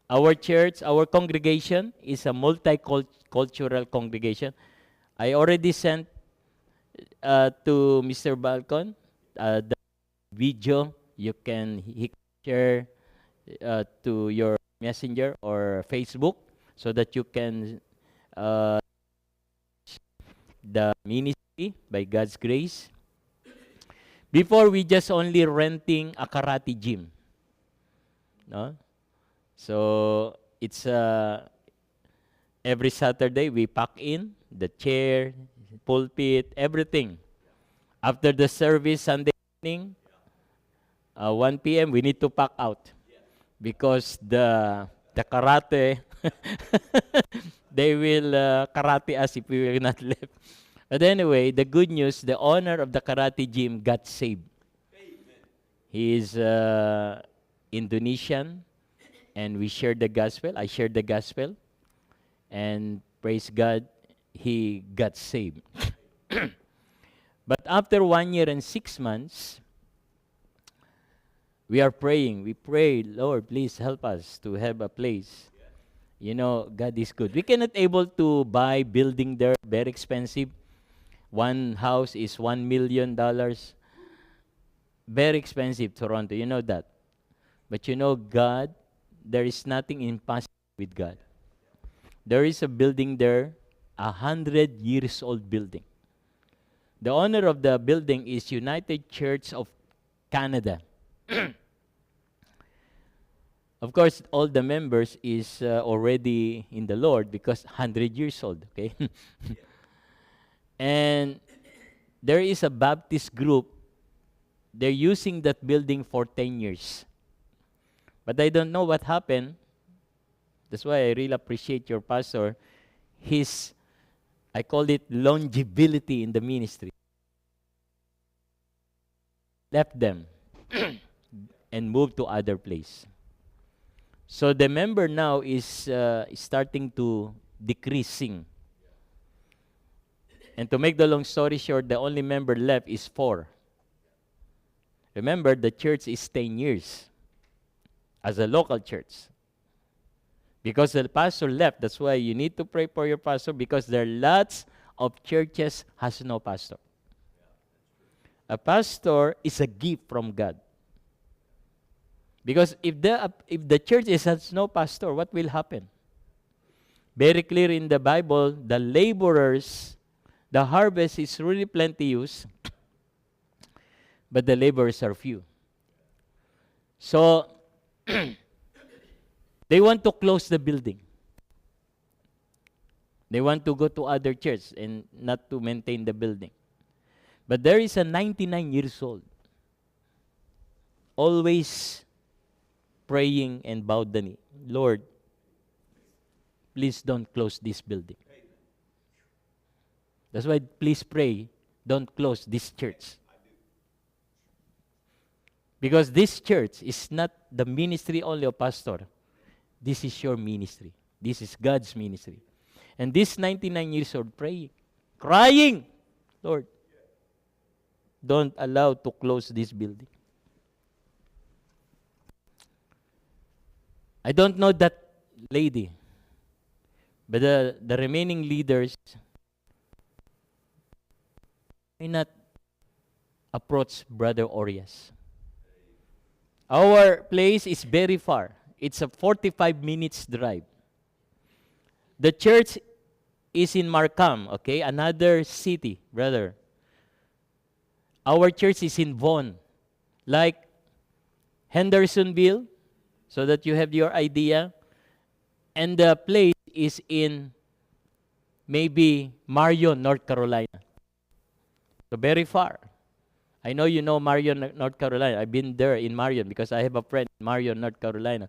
Our church, our congregation is a multicultural congregation. I already sent to Mr. Balcon the video. You can share to your messenger or Facebook so that you can uh, the ministry by God's grace. Before, we just only renting a karate gym, no? So it's every Saturday we pack in the chair, pulpit, everything. After the service Sunday evening, 1 p.m. we need to pack out because the karate they will karate us if we will not live. But anyway, the good news, the owner of the karate gym got saved. He is Indonesian, and we shared the gospel. I shared the gospel, and praise God, he got saved. But after 1 year and 6 months, we are praying. We pray, Lord, please help us to have a place. You know, God is good. We cannot able to buy building there, very expensive. One house is $1 million. Very expensive, Toronto. You know that. But you know, God, there is nothing impossible with God. There is a building there, 100 years old building. The owner of the building is United Church of Canada. Of course, all the members is already in the Lord because 100 years old, okay? And there is a Baptist group. They're using that building for 10 years. But I don't know what happened. That's why I really appreciate your pastor. His, I call it longevity in the ministry. Left them and moved to other place. So the member now is starting to decreasing. And to make the long story short, the only member left is 4. Remember, the church is 10 years as a local church. Because the pastor left, that's why you need to pray for your pastor, because there are lots of churches has no pastor. A pastor is a gift from God. Because if the church has no pastor, what will happen? Very clear in the Bible, the laborers, the harvest is really plenteous, but the laborers are few. So, they want to close the building. They want to go to other church and not to maintain the building. But there is a 99 years old, always praying and bowed the knee. Lord, please don't close this building. That's why please pray, don't close this church. Because this church is not the ministry only of pastor. This is your ministry. This is God's ministry. And this 99 years old praying, crying, Lord, don't allow to close this building. I don't know that lady, but the remaining leaders may not approach Brother Orias. Our place is very far. It's a 45 minutes drive. The church is in Markham, okay? Another city, brother. Our church is in Vaughan, like Hendersonville, so that you have your idea. And the place is in maybe Marion, North Carolina. So very far. I know you know Marion, North Carolina. I've been there in Marion because I have a friend in Marion, North Carolina.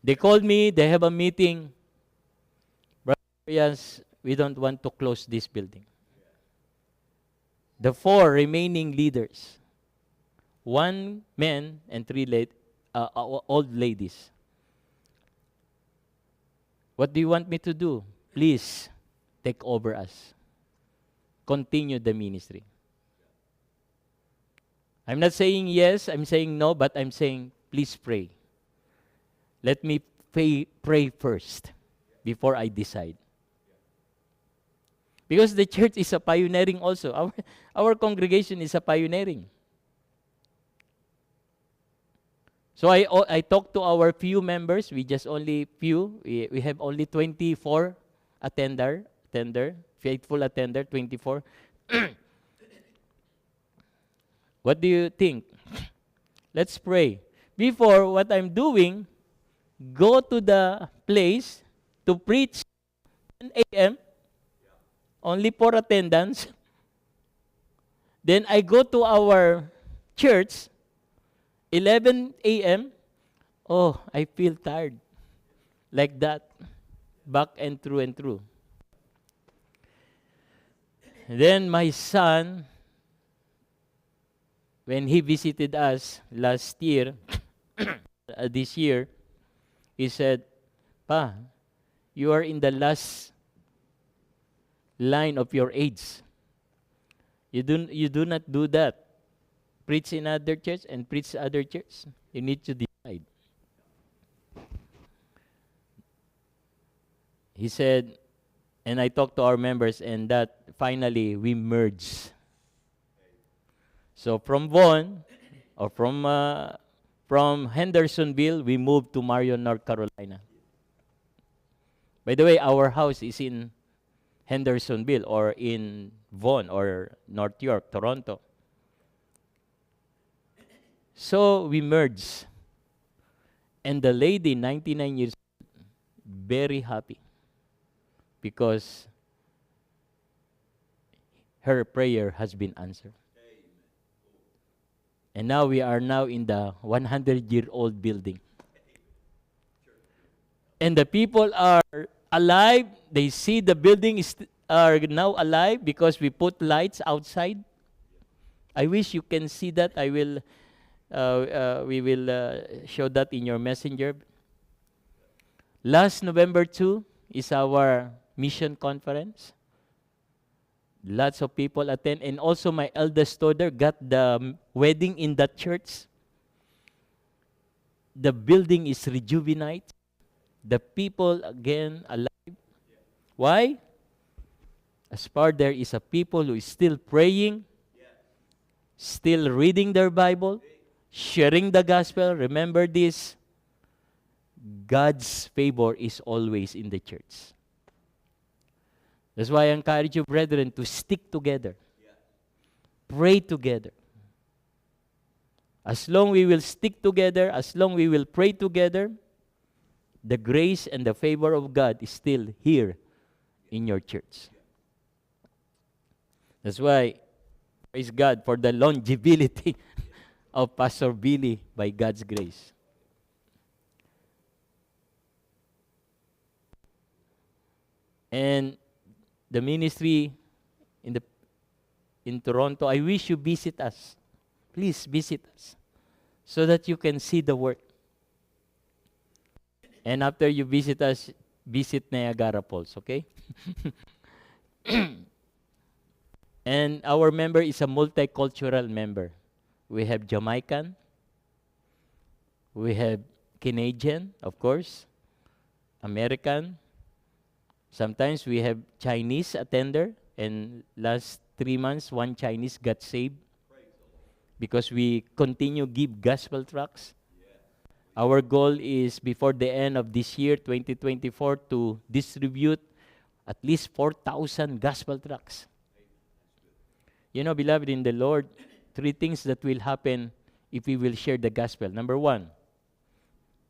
They called me, they have a meeting. Brothers, we don't want to close this building. The 4 remaining leaders, 1 man and 3 old ladies. What do you want me to do? Please take over us. Continue the ministry. I'm not saying yes, I'm saying no, but I'm saying please pray. let me pray first before I decide. Because the church is a pioneering also. Our congregation is a pioneering. So I talked to our few members. We just only few. We have only 24 attender, faithful attender, 24. What do you think? Let's pray. Before, what I'm doing, go to the place to preach 10 a.m., only for attendance. Then I go to our church, 11 a.m. Oh, I feel tired. Like that. Back and through. Then my son, when he visited us last year, this year, he said, Pa, you are in the last line of your age. You do not do that. Preach in other church and preach other church. You need to decide. He said, and I talked to our members, and that finally we merged. So from Vaughan, or from Hendersonville, we moved to Marion, North Carolina. By the way, our house is in Hendersonville or in Vaughan or North York, Toronto. So we merged. And the lady, 99 years old, very happy because her prayer has been answered. And now we are now in the 100-year-old building. And the people are alive. They see the building are now alive because we put lights outside. I wish you can see that. We will show that in your messenger. Last November 2 is our mission conference. Lots of people attend. And also my eldest daughter got the wedding in that church. The building is rejuvenated. The people again alive. Why? As far there is a people who is still praying, still reading their Bible, sharing the gospel. Remember this, God's favor is always in the church. That's why I encourage you, brethren, to stick together. Pray together. As long we will stick together, as long we will pray together, the grace and the favor of God is still here in your church. That's why, praise God for the longevity of Pastor Billy by God's grace. And the ministry in Toronto, I wish you visit us. Please visit us so that you can see the work. And after you visit us, visit Niagara Falls, okay? And our member is a multicultural member. We have Jamaican, we have Canadian, of course, American. Sometimes we have Chinese attender, and last 3 months, one Chinese got saved because we continue give gospel tracts. Our goal is before the end of this year, 2024, to distribute at least 4,000 gospel tracts. You know, beloved in the Lord, 3 things that will happen if we will share the gospel. Number 1,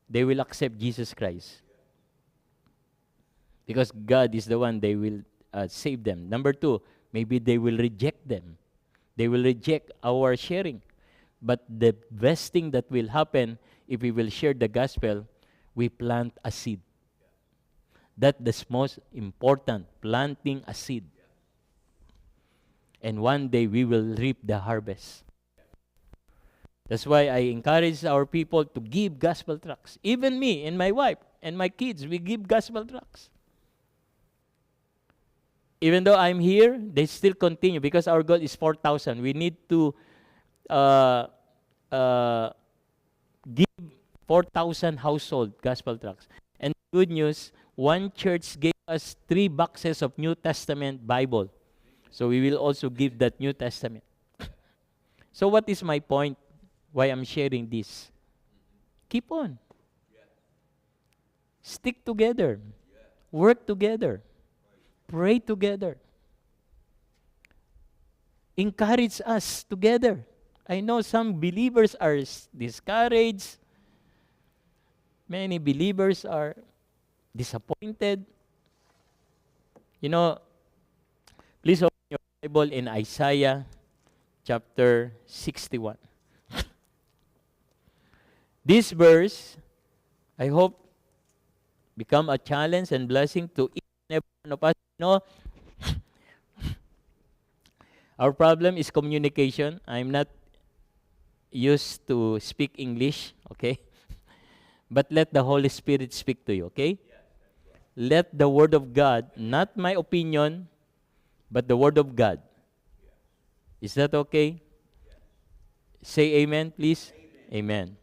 they will accept Jesus Christ, because God is the one they will save them. Number 2, maybe they will reject them. They will reject our sharing. But the best thing that will happen if we will share the gospel, we plant a seed. That's the most important, planting a seed. And one day we will reap the harvest. That's why I encourage our people to give gospel tracts. Even me and my wife and my kids, we give gospel tracts. Even though I'm here, they still continue because our goal is 4,000. We need to give 4,000 household gospel tracts. And good news, one church gave us 3 boxes of New Testament Bible. So we will also give that New Testament. So what is my point? Why I'm sharing this? Keep on. Stick together. Work together. Pray together. Encourage us together. I know some believers are discouraged. Many believers are disappointed. You know, please open your Bible in Isaiah chapter 61. This verse, I hope, become a challenge and blessing to each and every one of us. You know, our problem is communication. I'm not used to speak English, okay? But let the Holy Spirit speak to you, okay? Let the Word of God, not my opinion, but the Word of God. Is that okay? Say amen, please. Amen.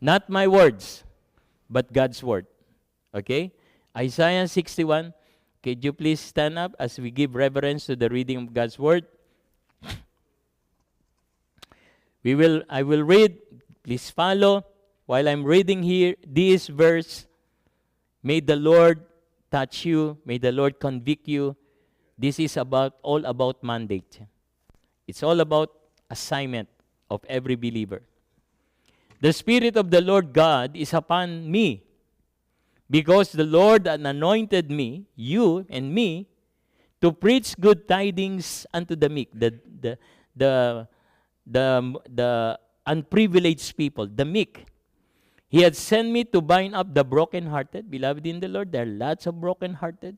Not my words, but God's Word. Okay? Isaiah 61. Could you please stand up as we give reverence to the reading of God's Word? I will read. Please follow. While I'm reading here, this verse, may the Lord touch you. May the Lord convict you. This is all about mandate. It's all about assignment of every believer. The Spirit of the Lord God is upon me, because the Lord anointed me, you and me, to preach good tidings unto the meek, the unprivileged people, the meek. He had sent me to bind up the brokenhearted. Beloved in the Lord, there are lots of brokenhearted.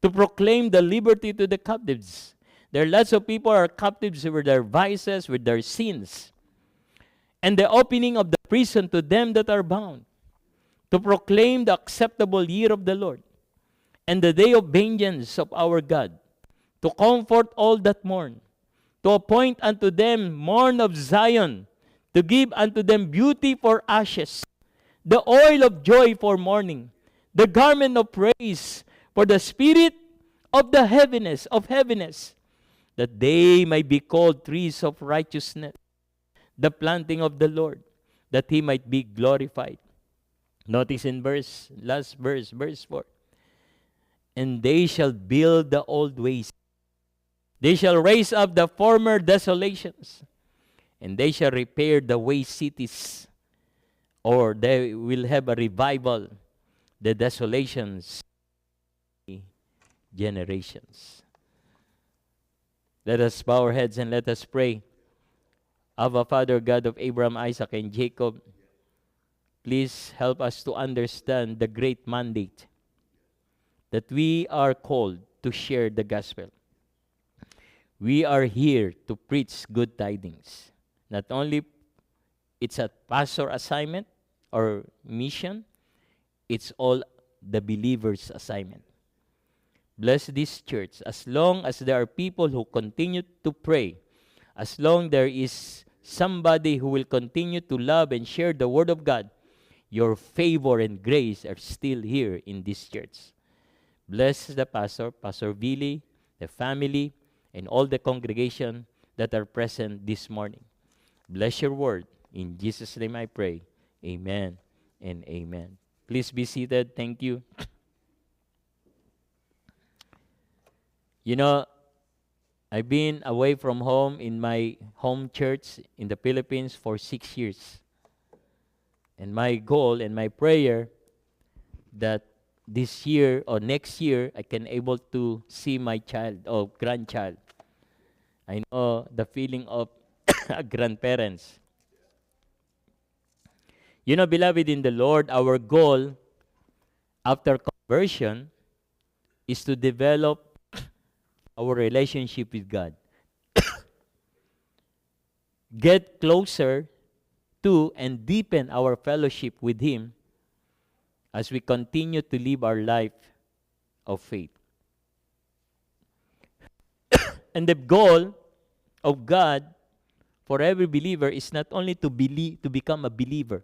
To proclaim the liberty to the captives. There are lots of people who are captives with their vices, with their sins. And the opening of the prison to them that are bound. To proclaim the acceptable year of the Lord. And the day of vengeance of our God. To comfort all that mourn. To appoint unto them morn of Zion. To give unto them beauty for ashes, the oil of joy for mourning, the garment of praise for the spirit of the heaviness, that they may be called trees of righteousness, the planting of the Lord, that He might be glorified. Notice in last verse, verse 4. And they shall build the old ways. They shall raise up the former desolations. And they shall repair the waste cities, or they will have a revival, the desolations, generations. Let us bow our heads and let us pray. Abba, Father, God of Abraham, Isaac, and Jacob, please help us to understand the great mandate that we are called to share the gospel. We are here to preach good tidings. Not only it's a pastor assignment or mission, it's all the believer's assignment. Bless this church. As long as there are people who continue to pray, as long there is somebody who will continue to love and share the Word of God, your favor and grace are still here in this church. Bless the pastor, Pastor Billy, the family, and all the congregation that are present this morning. Bless your word. In Jesus' name I pray. Amen and amen. Please be seated. Thank you. You know, I've been away from home in my home church in the Philippines for 6 years. And my goal and my prayer that this year or next year I can able to see my child or grandchild. I know the feeling of grandparents. You know, beloved in the Lord, our goal after conversion is to develop our relationship with God. Get closer to and deepen our fellowship with Him as we continue to live our life of faith. And the goal of God for every believer is not only to become a believer,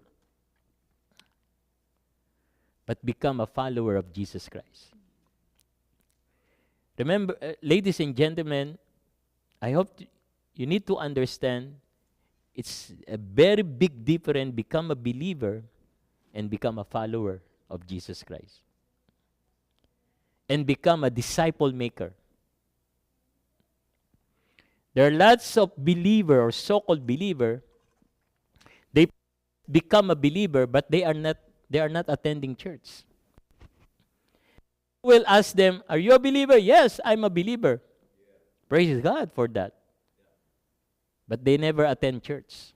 but become a follower of Jesus Christ. Remember, ladies and gentlemen, I hope you need to understand it's a very big difference become a believer and become a follower of Jesus Christ. And become a disciple maker. There are lots of believer or so-called believer, they become a believer but they are not attending church. We'll ask them, are you a believer? Yes, I'm a believer. Praise God for that. But they never attend church.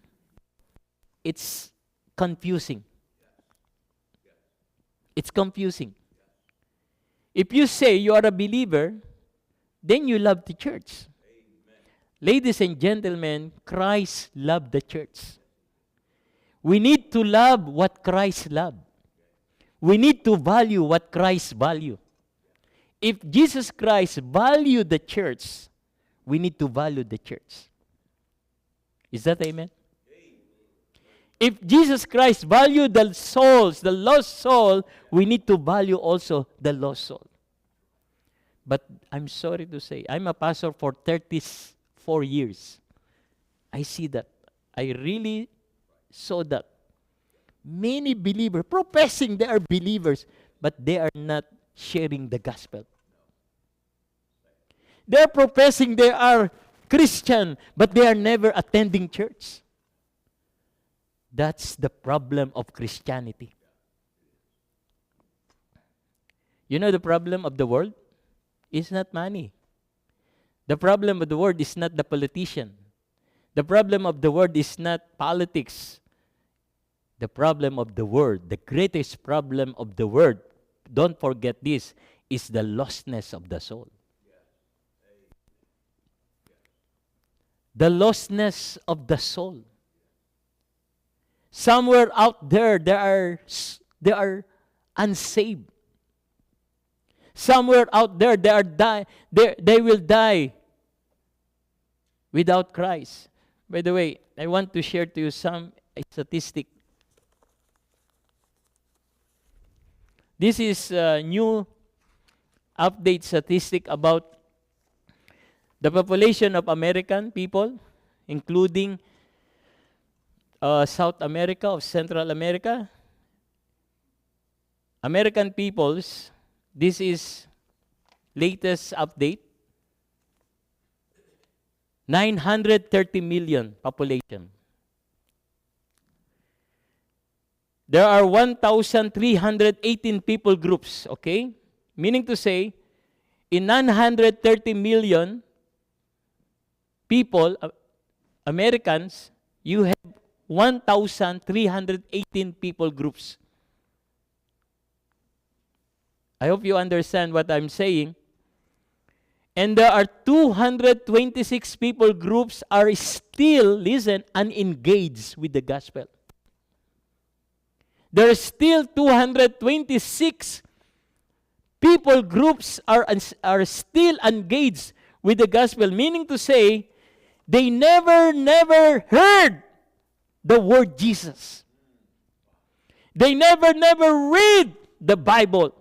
It's confusing. It's confusing. If you say you are a believer, then you love the church. Ladies and gentlemen, Christ loved the church. We need to love what Christ loved. We need to value what Christ valued. If Jesus Christ valued the church, we need to value the church. Is that amen? If Jesus Christ valued the souls, the lost soul, we need to value also the lost soul. But I'm sorry to say, I'm a pastor for 34 years. I see that. I really saw that. Many believers professing they are believers, but they are not sharing the gospel. They are professing they are Christian, but they are never attending church. That's the problem of Christianity. You know the problem of the world? It's not money. The problem of the world is not the politician. The problem of the world is not politics. The problem of the world, the greatest problem of the world, don't forget this, is the lostness of the soul. The lostness of the soul. Somewhere out there, they are unsaved. Somewhere out there, they will die without Christ. By the way, I want to share to you some statistic. This is a new update statistic about the population of American people, including South America, of Central America. American peoples, this is latest update, 930 million population. There are 1,318 people groups, okay? Meaning to say, in 930 million people, Americans, you have 1,318 people groups. I hope you understand what I'm saying. And there are 226 people groups are still, listen, unengaged with the gospel. There are still 226 people groups are still engaged with the gospel, meaning to say, they never heard the word Jesus. They never read the Bible.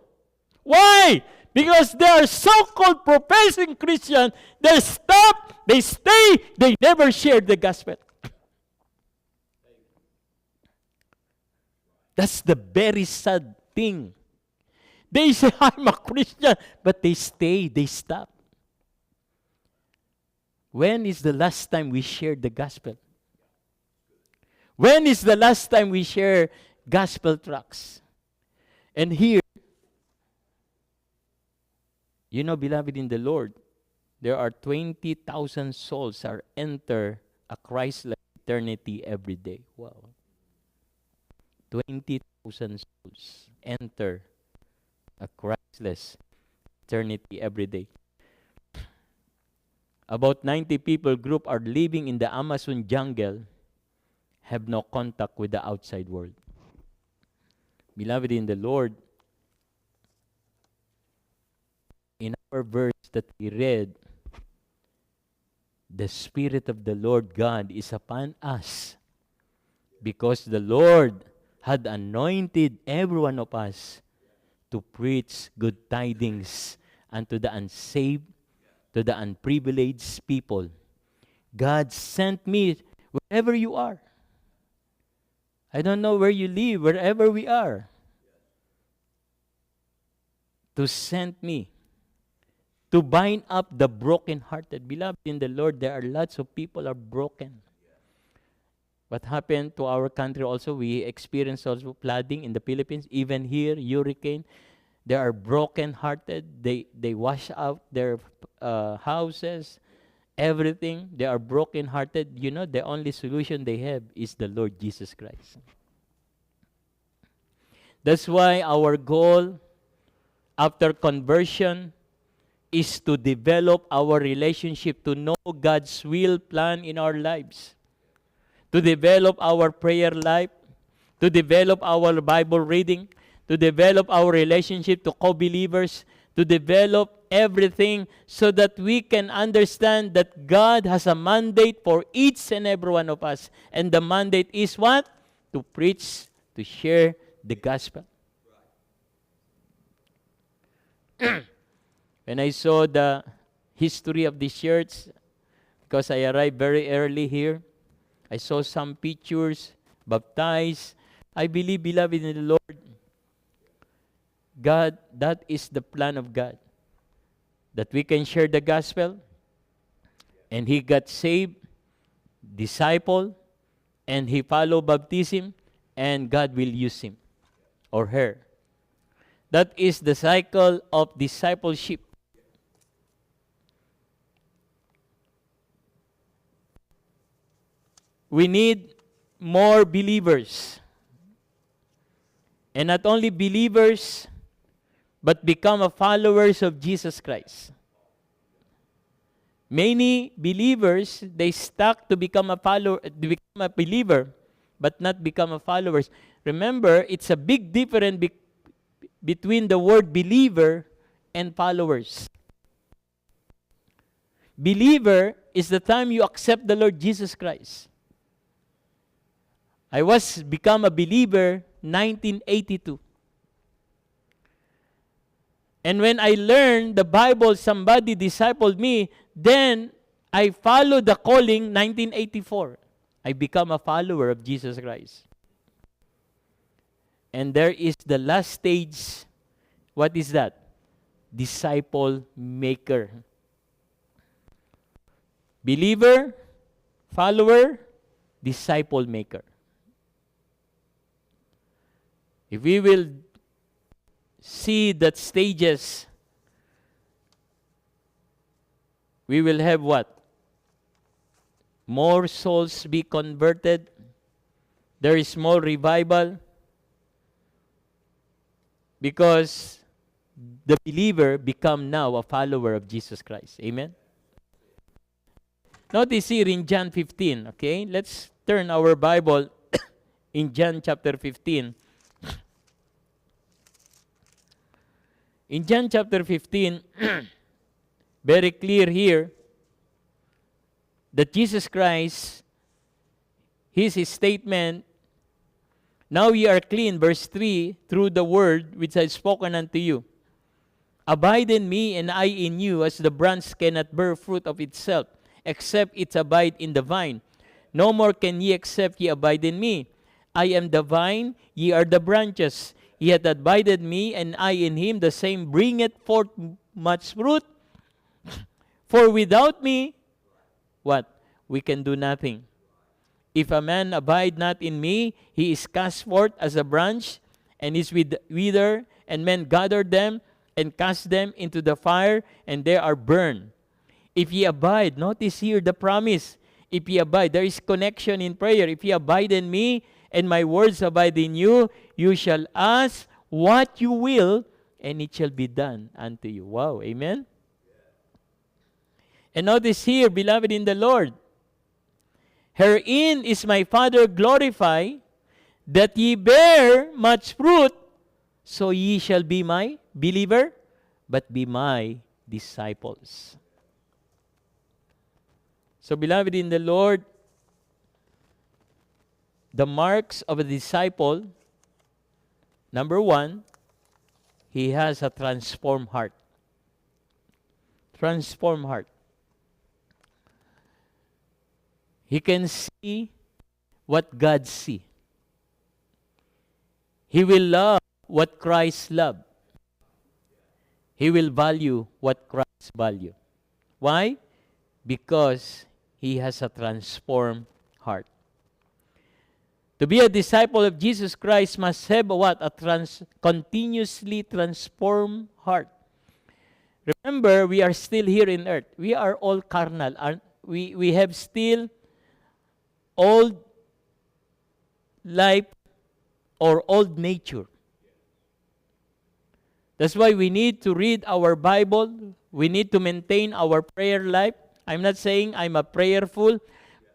Why? Because they are so-called professing Christian, they stop, they stay, they never share the gospel. That's the very sad thing. They say, I'm a Christian, but they stay, they stop. When is the last time we shared the gospel? When is the last time we share gospel tracts? And here, you know, beloved in the Lord, there are 20,000 souls are enter a Christ-like eternity every day. Wow. 20,000 souls enter a Christless eternity every day. About 90 people group are living in the Amazon jungle, have no contact with the outside world. Beloved in the Lord, in our verse that we read, the Spirit of the Lord God is upon us because the Lord had anointed every one of us to preach good tidings unto the unsaved, to the unprivileged people. God sent me wherever you are. I don't know where you live, wherever we are, to send me to bind up the brokenhearted. Beloved in the Lord, there are lots of people are broken. What happened to our country also, we experienced also flooding in the Philippines, even here, hurricane. They are broken-hearted. They wash out their houses, everything. They are broken-hearted. You know, the only solution they have is the Lord Jesus Christ. That's why our goal after conversion is to develop our relationship, to know God's will, plan in our lives, to develop our prayer life, to develop our Bible reading, to develop our relationship to co-believers, to develop everything so that we can understand that God has a mandate for each and every one of us. And the mandate is what? To preach, to share the gospel. When I saw the history of this church, because I arrived very early here, I saw some pictures, baptized. I believe, beloved in the Lord, God, that is the plan of God. That we can share the gospel, and he got saved, disciple, and he followed baptism, and God will use him or her. That is the cycle of discipleship. We need more believers. And not only believers, but become a followers of Jesus Christ. Many believers, they stuck to become a follower, to become a believer, but not become a followers. Remember, it's a big difference between the word believer and followers. Believer is the time you accept the Lord Jesus Christ. I was become a believer 1982. And when I learned the Bible, somebody discipled me, then I followed the calling 1984. I become a follower of Jesus Christ. And there is the last stage. What is that? Disciple maker. Believer, follower, disciple maker. If we will see that stages, we will have what? More souls be converted. There is more revival. Because the believer become now a follower of Jesus Christ. Amen? Notice here in John 15, okay? Let's turn our Bible in John chapter 15. In John chapter 15, very clear here that Jesus Christ, his statement, now ye are clean, verse 3, through the word which I have spoken unto you. Abide in me, and I in you, as the branch cannot bear fruit of itself, except it abide in the vine. No more can ye except ye abide in me. I am the vine, ye are the branches. He hath abided me, and I in him, the same bringeth forth much fruit. For without me, what? We can do nothing. If a man abide not in me, he is cast forth as a branch, and is wither, and men gather them, and cast them into the fire, and they are burned. If ye abide, notice here the promise. If ye abide, there is connection in prayer. If ye abide in me, and my words abide in you, you shall ask what you will, and it shall be done unto you. Wow, amen? And notice here, beloved in the Lord, herein is my Father glorified, that ye bear much fruit, so ye shall be my believer, but be my disciples. So, beloved in the Lord, the marks of a disciple, number one, he has a transformed heart. Transformed heart. He can see what God sees. He will love what Christ loved. He will value what Christ valued. Why? Because he has a transformed heart. To be a disciple of Jesus Christ must have a what? A continuously transformed heart. Remember, we are still here in earth. We are all carnal. We have still old life or old nature. That's why we need to read our Bible. We need to maintain our prayer life. I'm not saying I'm a prayerful,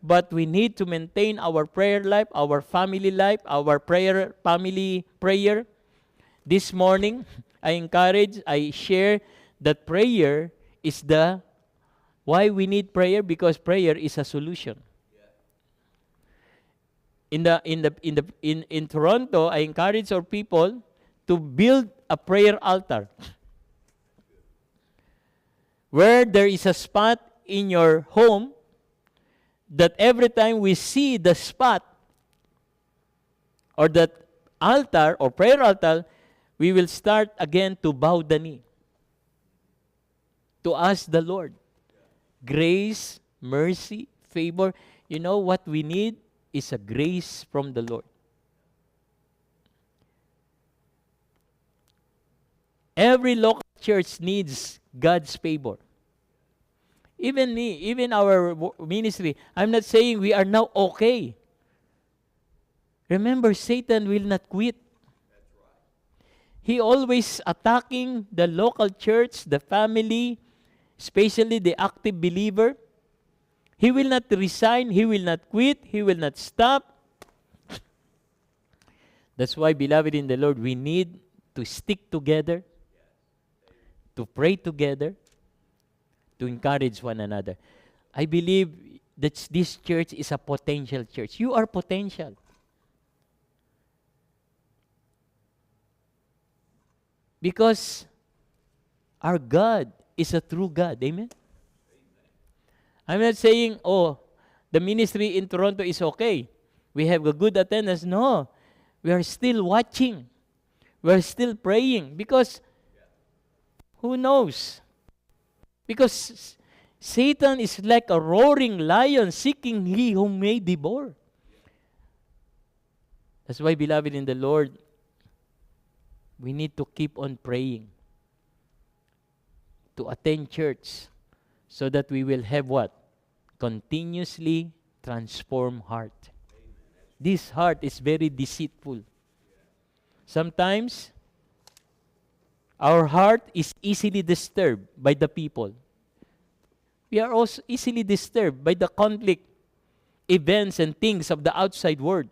but we need to maintain our prayer life, our family life, our family prayer. This morning, I share that prayer is why we need prayer, because prayer is a solution. In Toronto, I encourage our people to build a prayer altar where there is a spot in your home that every time we see the spot or that altar or prayer altar, we will start again to bow the knee to ask the Lord grace, mercy, favor. You know what we need is a grace from the Lord. Every local church needs God's favor. Even me, even our ministry, I'm not saying we are now okay. Remember, Satan will not quit. He always attacking the local church, the family, especially the active believer. He will not resign. He will not quit. He will not stop. That's why, beloved in the Lord, we need to stick together, to pray together, to encourage one another. I believe that this church is a potential church. You are potential. Because our God is a true God. Amen? I'm not saying, the ministry in Toronto is okay. We have a good attendance. No. We are still watching. We are still praying. Because, who knows? Because Satan is like a roaring lion seeking he whom may devour. That's why, beloved in the Lord, we need to keep on praying, to attend church, so that we will have what? Continuously transformed heart. This heart is very deceitful. Sometimes, our heart is easily disturbed by the people. We are also easily disturbed by the conflict, events, and things of the outside world.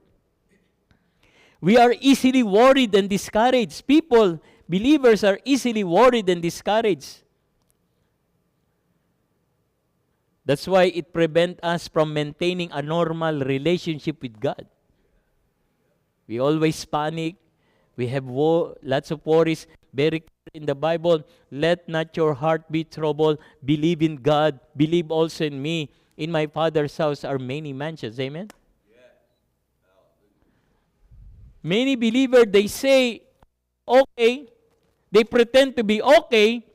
We are easily worried and discouraged. People, believers, are easily worried and discouraged. That's why it prevents us from maintaining a normal relationship with God. We always panic. We have lots of worries. Very clear in the Bible, let not your heart be troubled. Believe in God. Believe also in me. In my Father's house are many mansions. Amen? Many believers, they say, okay. They pretend to be okay.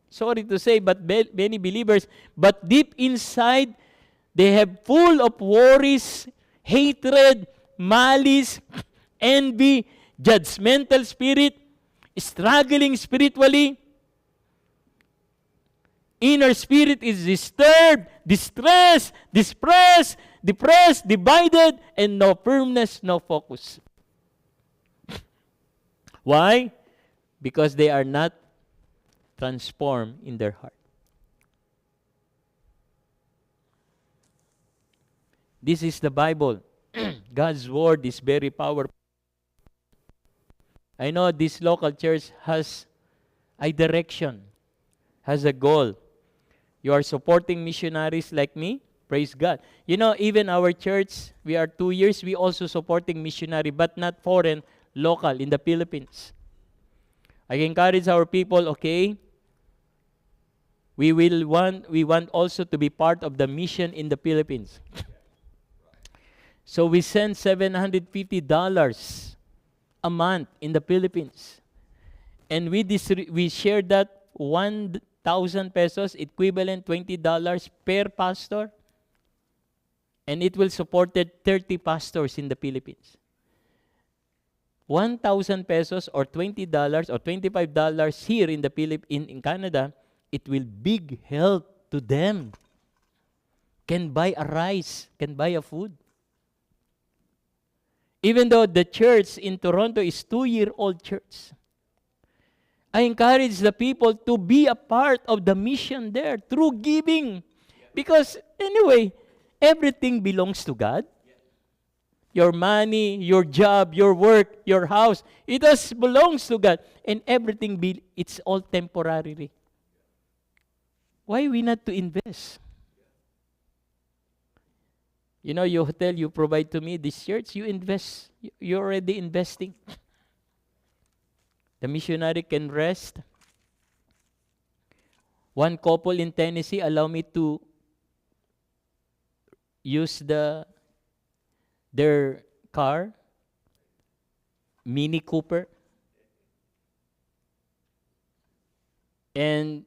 Sorry to say, but many believers, but deep inside, they have full of worries, hatred, malice, envy, judgmental spirit, struggling spiritually. Inner spirit is disturbed, distressed, depressed, divided, and no firmness, no focus. Why? Because they are not transformed in their heart. This is the Bible. God's word is very powerful. I know this local church has a direction, has a goal. You are supporting missionaries like me. Praise God. You know, even our church, we are 2 years, we also supporting missionary, but not foreign, local in the Philippines. I encourage our people, okay, we want also to be part of the mission in the Philippines. So we send $750 a month in the Philippines. And we share that 1,000 pesos, equivalent $20 per pastor. And it will support 30 pastors in the Philippines. 1,000 pesos or $20 or $25 here in the in Canada, it will big help to them. Can buy a rice, can buy a food. Even though the church in Toronto is 2-year-old church, I encourage the people to be a part of the mission there through giving. Because anyway, everything belongs to God. Your money, your job, your work, your house, it all belongs to God. And everything, it's all temporary. Why we not to invest? You know, your hotel you provide to me, this church, you invest. You're already investing. The missionary can rest. One couple in Tennessee allow me to use their car, Mini Cooper. And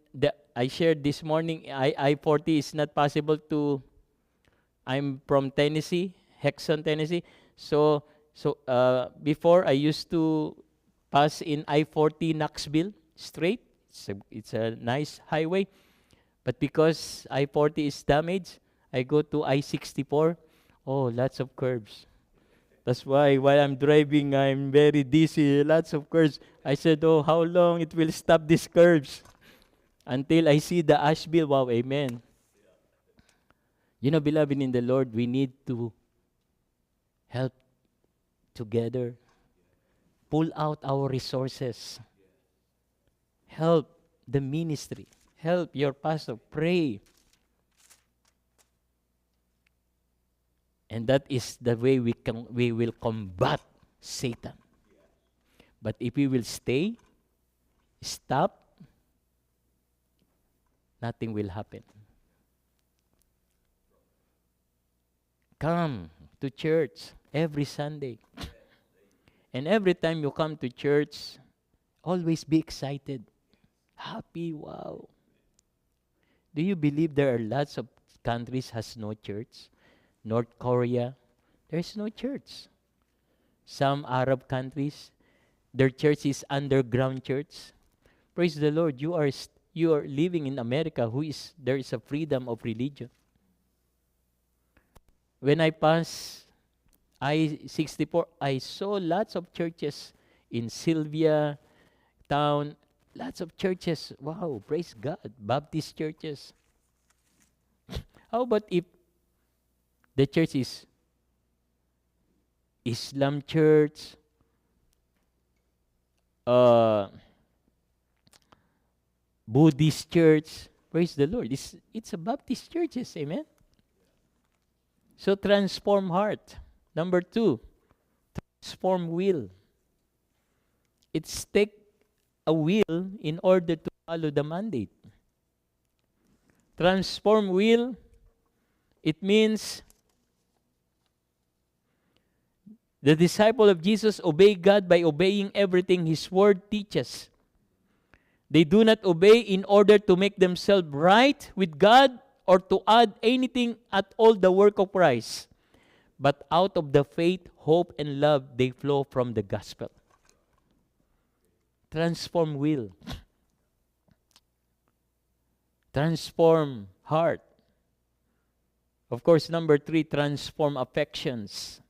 I shared this morning, I-40 is not possible to, I'm from Tennessee, Hexon, Tennessee. So before I used to pass in I-40 Knoxville straight. It's a nice highway. But because I-40 is damaged, I go to I-64. Oh, lots of curves. That's why while I'm driving, I'm very dizzy. Lots of curves. I said, oh, how long it will stop these curves? Until I see the Asheville. Wow, amen. You know, beloved in the Lord, we need to help together. Pull out our resources. Help the ministry. Help your pastor. Pray. And that is the way we will combat Satan. But if we will stop, nothing will happen. Come to church every Sunday. And every time you come to church, always be excited. Happy, wow. Do you believe there are lots of countries has no church? North Korea, there's no church. Some Arab countries, their church is underground church. Praise the Lord, you are living in America, there is a freedom of religion. When I passed I-64, I saw lots of churches in Sylvia town, lots of churches. Wow, praise God, Baptist churches. How about if the church is Islam church, Buddhist church? Praise the Lord. It's a Baptist churches, amen? So transform heart. Number 2, transform will. It's take a will in order to follow the mandate. Transform will, it means the disciple of Jesus obey God by obeying everything His Word teaches. They do not obey in order to make themselves right with God or to add anything at all the work of Christ. But out of the faith, hope, and love, they flow from the gospel. Transform will. Transform heart. Of course, number 3, transform affections.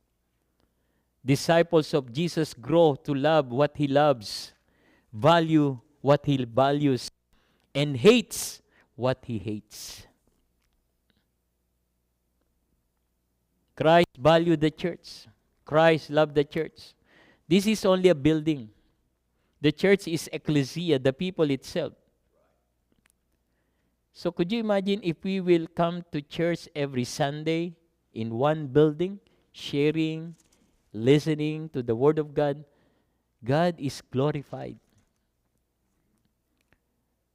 Disciples of Jesus grow to love what He loves, value what He values, and hates what He hates. Christ valued the church. Christ loved the church. This is only a building. The church is ecclesia, the people itself. So could you imagine if we will come to church every Sunday in one building, sharing, listening to the Word of God? God is glorified.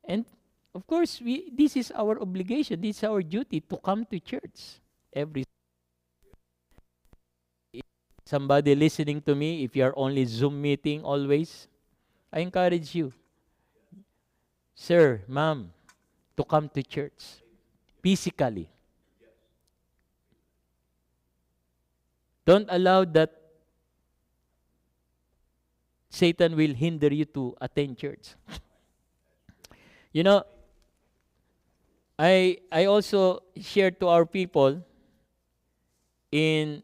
And of course, this is our obligation, this is our duty to come to church every. Somebody listening to me, if you are only Zoom meeting always, I encourage you, sir, ma'am, to come to church physically. Don't allow that Satan will hinder you to attend church. You know, I also shared to our people in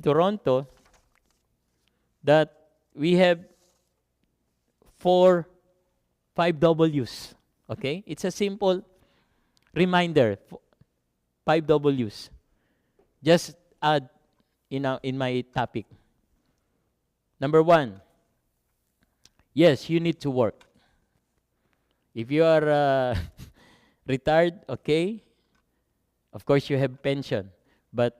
Toronto that we have 5 W's. Okay? It's a simple reminder. 5 W's. Just add in my topic. Number 1, yes, you need to work. If you are retired, okay, of course you have pension. But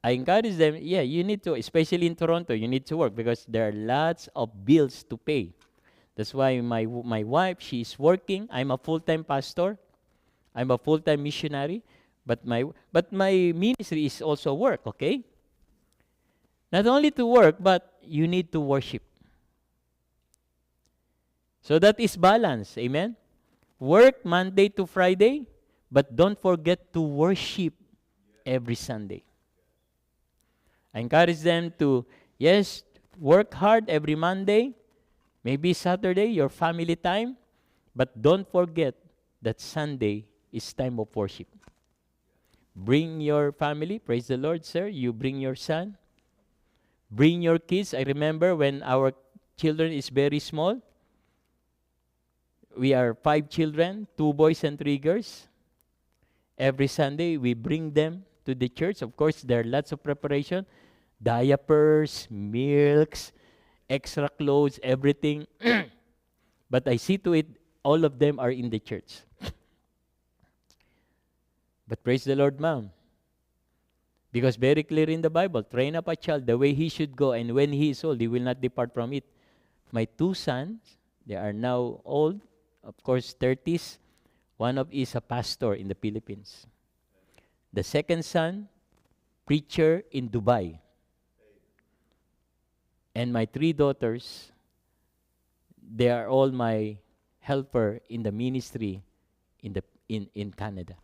I encourage them, yeah, you need to, especially in Toronto, you need to work because there are lots of bills to pay. That's why my wife, she's working. I'm a full-time pastor. I'm a full-time missionary. But my ministry is also work, okay? Not only to work, but you need to worship. So that is balance, amen? Work Monday to Friday, but don't forget to worship every Sunday. I encourage them to, yes, work hard every Monday, maybe Saturday, your family time, but don't forget that Sunday is time of worship. Bring your family, praise the Lord, sir. You bring your son. Bring your kids. I remember when our children is very small. We are 5 children, 2 boys and 3 girls. Every Sunday, we bring them to the church. Of course, there are lots of preparation. Diapers, milks, extra clothes, everything. But I see to it, all of them are in the church. But praise the Lord, ma'am. Because very clear in the Bible, train up a child the way he should go, and when he is old, he will not depart from it. My 2 sons, they are now old, of course, 30s. One of is a pastor in the Philippines. The second son, preacher in Dubai. And my 3 daughters, they are all my helper in the ministry in Canada.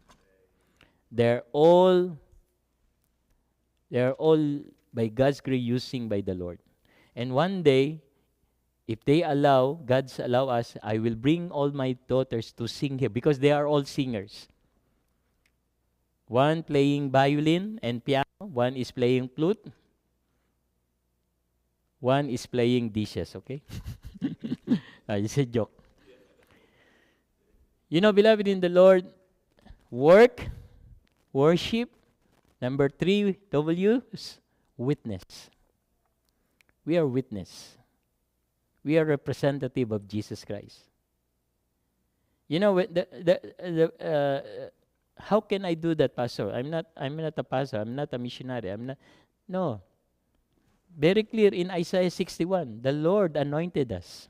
They're all by God's grace using by the Lord. And one day, if they allow, God's allow us, I will bring all my daughters to sing here because they are all singers. One playing violin and piano, one is playing flute, one is playing dishes, okay? It's a joke. You know, beloved in the Lord, work, worship. Number 3 W's, witness. We are witness. We are representative of Jesus Christ. You know, how can I do that, Pastor? I'm not a pastor. I'm not a missionary. No. Very clear in Isaiah 61, the Lord anointed us.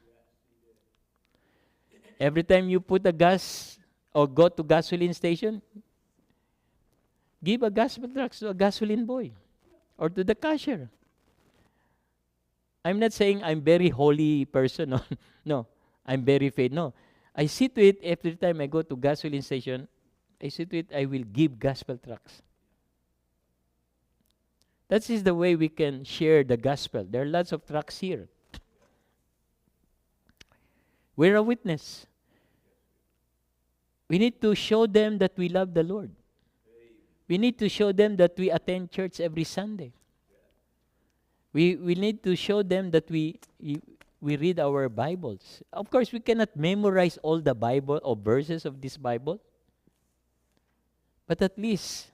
Every time you put a gas or go to gasoline station, give a gospel tract to a gasoline boy or to the cashier. I'm not saying I'm very holy person. No, no, I'm very faith. No, I see to it every time I go to gasoline station, I see to it I will give gospel tracts. That is the way we can share the gospel. There are lots of tracts here. We're a witness. We need to show them that we love the Lord. We need to show them that we attend church every Sunday. We need to show them that we read our Bibles. Of course, we cannot memorize all the Bible or verses of this Bible. But at least,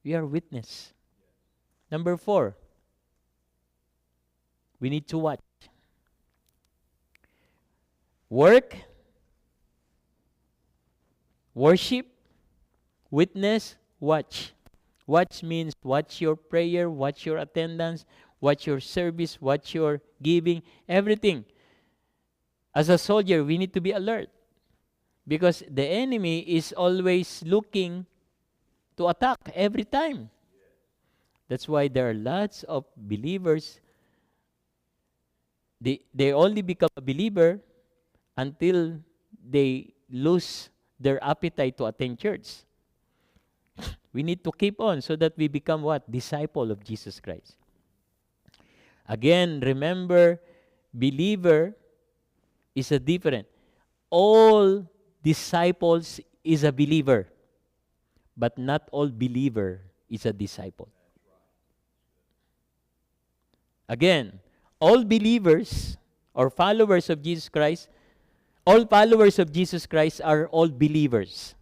we are witness. Number 4, we need to watch. Work, worship, witness, watch. Watch means watch your prayer, watch your attendance, watch your service, watch your giving, everything. As a soldier, we need to be alert. Because the enemy is always looking to attack every time. That's why there are lots of believers. They only become a believer until they lose their appetite to attend church. We need to keep on so that we become what? Disciple of Jesus Christ. Again, remember, believer is a different. All disciples is a believer, but not all believer is a disciple. Again, all believers or followers of Jesus Christ, all followers of Jesus Christ are all believers.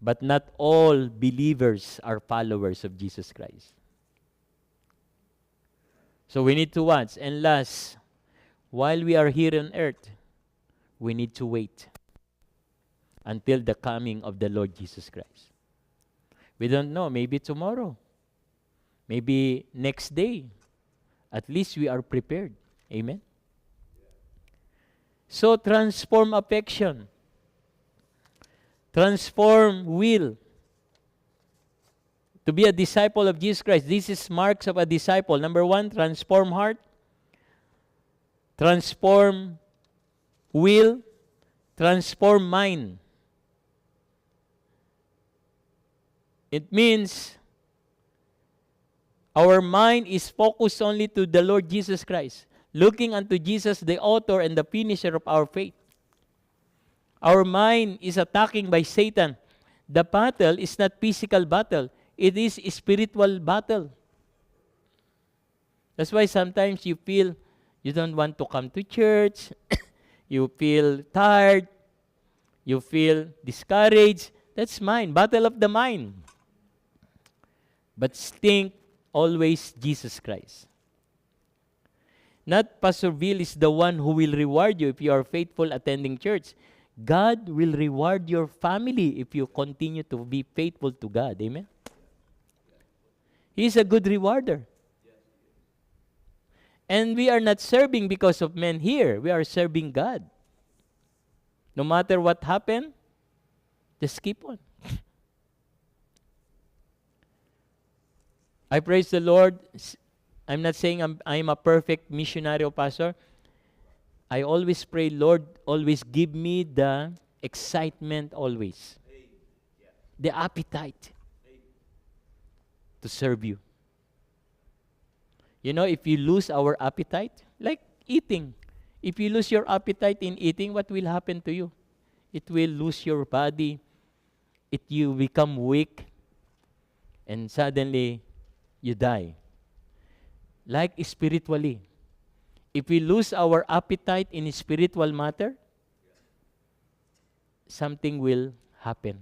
But not all believers are followers of Jesus Christ. So we need to watch. And last, while we are here on earth, we need to wait until the coming of the Lord Jesus Christ. We don't know, maybe tomorrow, maybe next day. At least we are prepared. Amen? So transform affection. Transform will. To be a disciple of Jesus Christ, this is marks of a disciple. Number 1, transform heart. Transform will. Transform mind. It means our mind is focused only to the Lord Jesus Christ, looking unto Jesus, the author and the finisher of our faith. Our mind is attacking by Satan. The battle is not physical battle. It is a spiritual battle. That's why sometimes you feel you don't want to come to church. You feel tired. You feel discouraged. That's mind. Battle of the mind. But think always Jesus Christ. Not Pastor Bill is the one who will reward you if you are faithful attending church. God will reward your family if you continue to be faithful to God. Amen? He is a good rewarder. And we are not serving because of men here. We are serving God. No matter what happened, just keep on. I praise the Lord. I'm not saying I'm a perfect missionary or pastor. I always pray, Lord, always give me the excitement always. The appetite to serve you. You know, if you lose our appetite, like eating, if you lose your appetite in eating, what will happen to you? It will lose your body. You become weak. And suddenly, you die. Like spiritually. If we lose our appetite in spiritual matter, something will happen.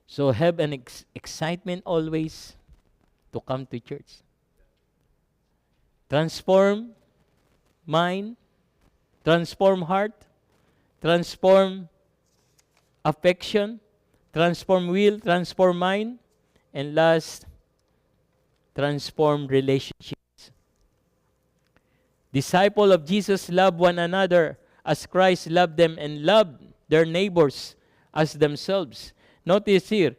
So have an excitement always to come to church. Transform mind, transform heart, transform affection, transform will, transform mind, and last, transform relationships. Disciple of Jesus love one another as Christ loved them and loved their neighbors as themselves. Notice here,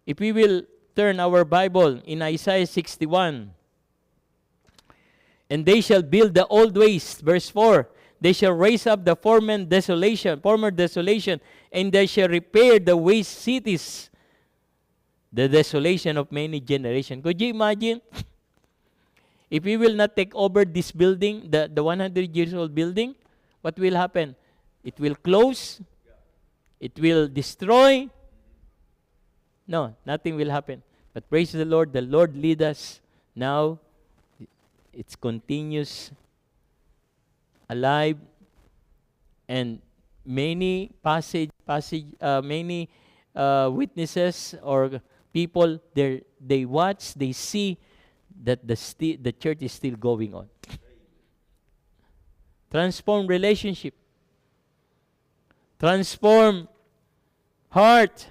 if we will turn our Bible in Isaiah 61, and they shall build the old ways, verse 4, they shall raise up the former desolation, and they shall repair the waste cities, the desolation of many generations. Could you imagine? If we will not take over this building, the 100 years old building, what will happen? It will close. It will destroy. No, nothing will happen. But praise the Lord lead us now. It's continuous, alive, and many many witnesses or people they watch, they see that the church is still going on. Transform relationship. Transform heart.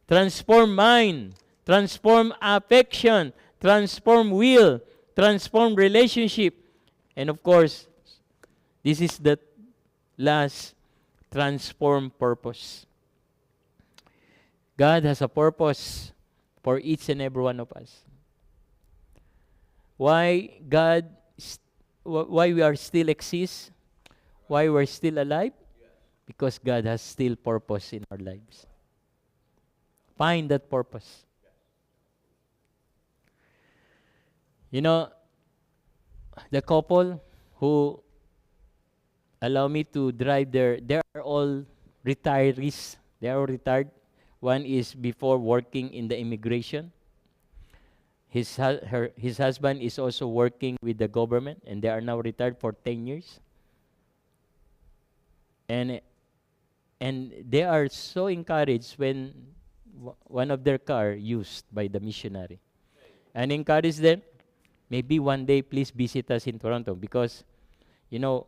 Transform mind. Transform affection. Transform will. Transform relationship. And of course, this is the last, transform purpose. God has a purpose for each and every one of us. Why why we are still exist? Why we're still alive? Because God has still purpose in our lives. Find that purpose. You know, the couple who allow me to drive they are all retirees. They are all retired. One is before working in the immigration. His husband is also working with the government, and they are now retired for 10 years. And they are so encouraged when one of their car used by the missionary. And encourage them, maybe one day please visit us in Toronto, because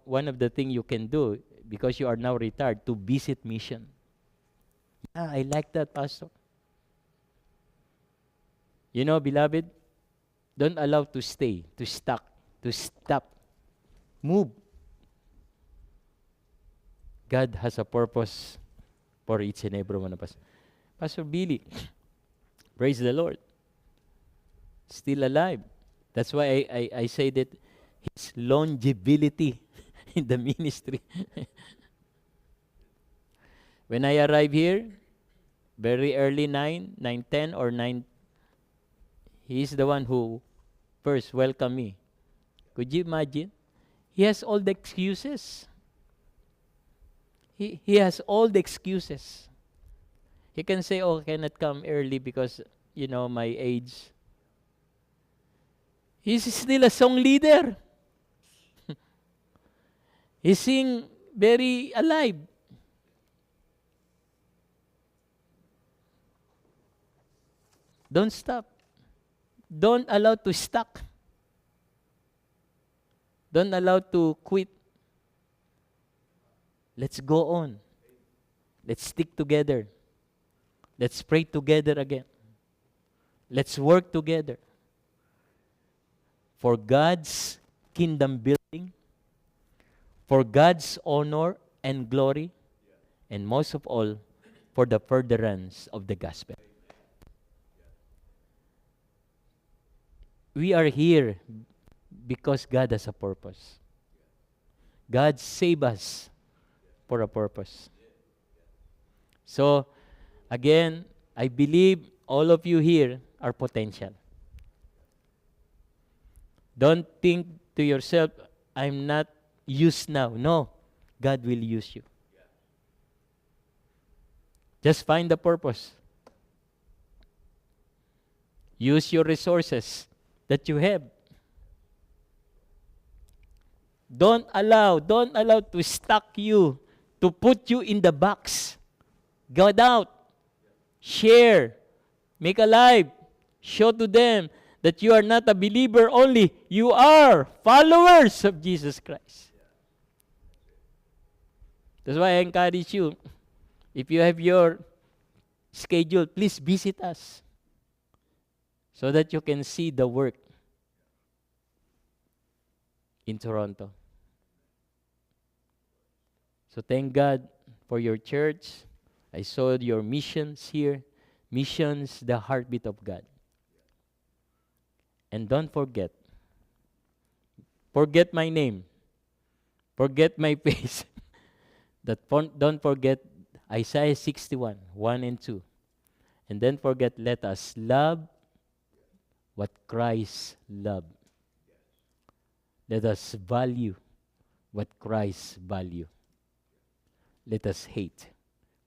one of the things you can do, because you are now retired, to visit mission. I like that, Pastor. Beloved, don't allow to stay, to stuck, to stop. Move. God has a purpose for each and every one of us. Pastor Billy, praise the Lord, still alive. That's why I say that his longevity in the ministry. When I arrived here, very early 9:10 or 9, he is the one who first welcomed me. Could you imagine? He has all the excuses. He has all the excuses. He can say, I cannot come early because, my age. He's still a song leader. He sing very alive. Don't stop. Don't allow to stuck. Don't allow to quit. Let's go on. Let's stick together. Let's pray together again. Let's work together for God's kingdom building, for God's honor and glory, and most of all, for the furtherance of the gospel. We are here because God has a purpose. God saved us for a purpose. So, again, I believe all of you here are potential. Don't think to yourself, I'm not used now. No, God will use you. Just find the purpose. Use your resources that you have. Don't allow to stuck you, to put you in the box. Go out. Share. Make alive. Show to them that you are not a believer only. You are followers of Jesus Christ. That's why I encourage you, if you have your schedule, please visit us so that you can see the work in Toronto. So thank God for your church. I saw your missions here. Missions, the heartbeat of God. And don't forget my name. Forget my face. Don't forget Isaiah 61, 1 and 2. And then forget, let us love what Christ loved. Let us value what Christ valued. Let us hate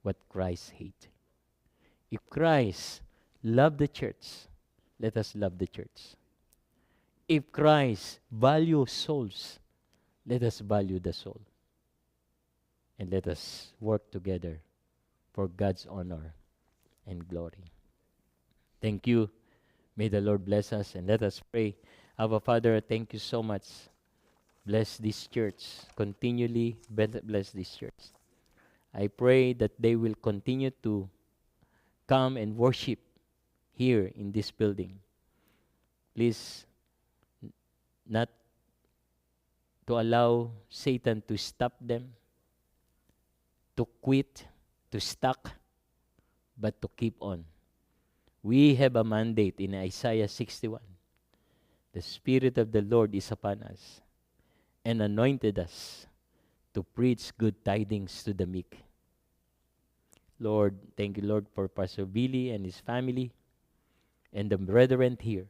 what Christ hated. If Christ loved the church, let us love the church. If Christ values souls, let us value the soul. And let us work together for God's honor and glory. Thank you. May the Lord bless us, and let us pray. Our Father, thank you so much. Bless this church. Continually bless this church. I pray that they will continue to come and worship here in this building. Please, not to allow Satan to stop them, to quit, to stuck, but to keep on. We have a mandate in Isaiah 61. The Spirit of the Lord is upon us and anointed us to preach good tidings to the meek. Lord, thank you, Lord, for Pastor Billy and his family and the brethren here.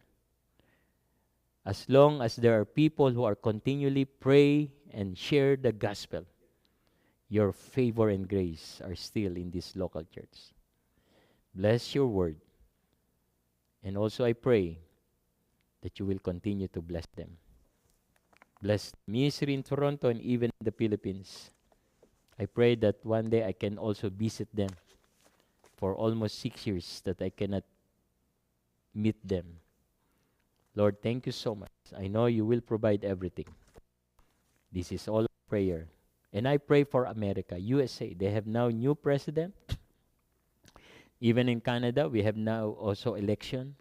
As long as there are people who are continually pray and share the gospel, your favor and grace are still in this local church. Bless your word. And also I pray that you will continue to bless them. Bless the ministry in Toronto and even in the Philippines. I pray that one day I can also visit them. For almost 6 years that I cannot meet them. Lord, thank you so much. I know you will provide everything. This is all prayer. And I pray for America, USA. They have now new president. Even in Canada, we have now also election.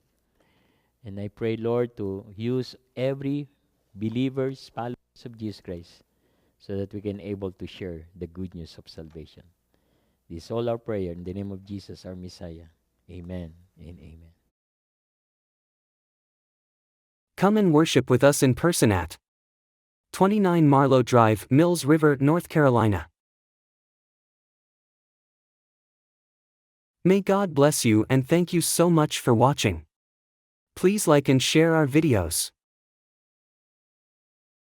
And I pray, Lord, to use every believers, followers of Jesus Christ, so that we can able to share the good news of salvation. This is all our prayer in the name of Jesus, our Messiah. Amen and amen. Come and worship with us in person at 29 Marlowe Drive, Mills River, North Carolina. May God bless you and thank you so much for watching. Please like and share our videos.